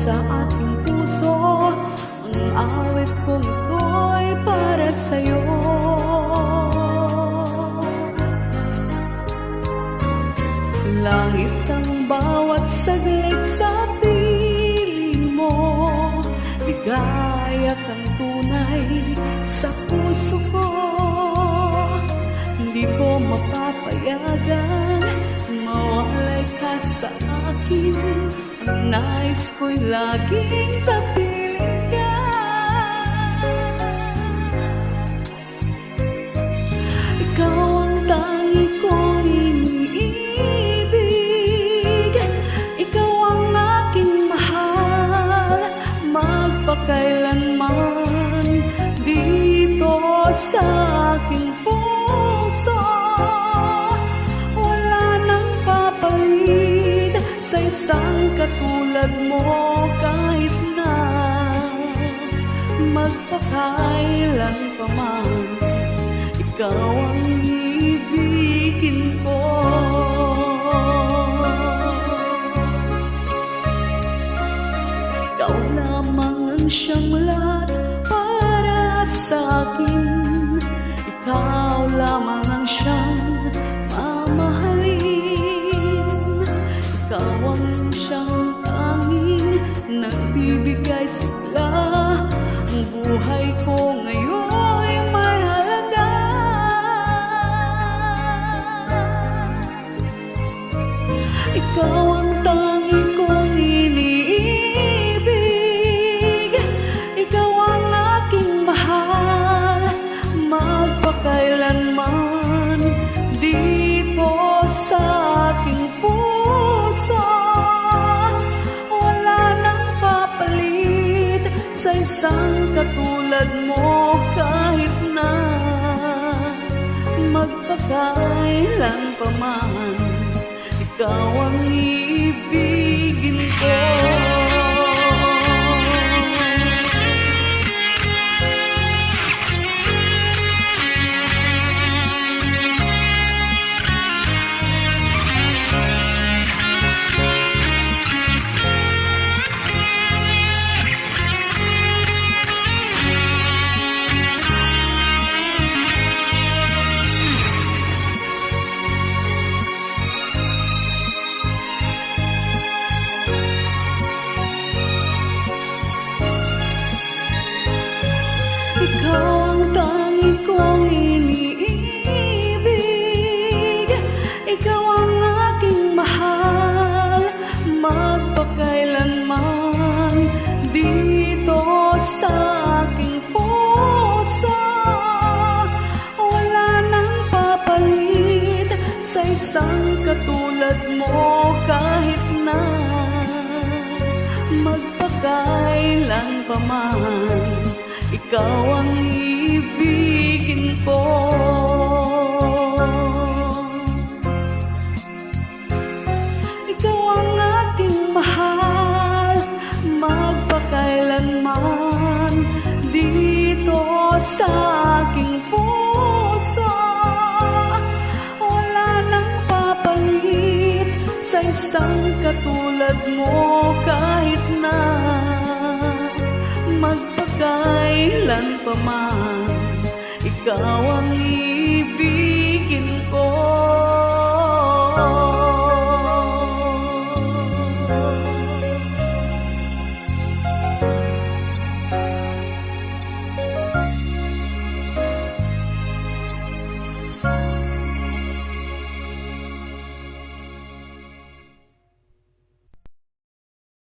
sa aking puso. Ang awit kong ito'y para sa'yo. Langit ang bawat saglit sa piling mo, ligaya kang tunay sa puso ko. Hindi ko mapapayagan mawalay ka sa akin. Ang nais ko'y laging tapiling ka. Ikaw ang tangi kong iniibig, ikaw ang aking mahal, magpakailanman dito sa aking puso. Wala nang papalit sa isang katulad mo, kahit na magpakailan pa man, ikaw ang ibigin ko. Ikaw lamang ang siyang lahat para sa akin. Ikaw lamang ang siyang mamahalin. Ikaw ang siyang tanging nagbibigay sigla. Ang buhay ko ngayon ay may halaga. Ikaw ang tanging kong iniibig, ikaw ang aking mahal, magpakailanman dito sa aking puso. Wala nang papalit sa isang katulad mo, kahit na magpakailan pa man, ikaw ang ibigin ko. Ikaw ang tanging kong iniibig, ikaw ang aking mahal, magpakailanman dito sa aking puso. Wala nang papalit sa isang katulad mo, kahit na magpakailan pa man, ikaw ang ibigin ko. Ikaw ang aking mahal, magpakailanman dito sa aking puso. Wala nang papalit sa isang katulad mo, kahit na magpakailan pa man, ikaw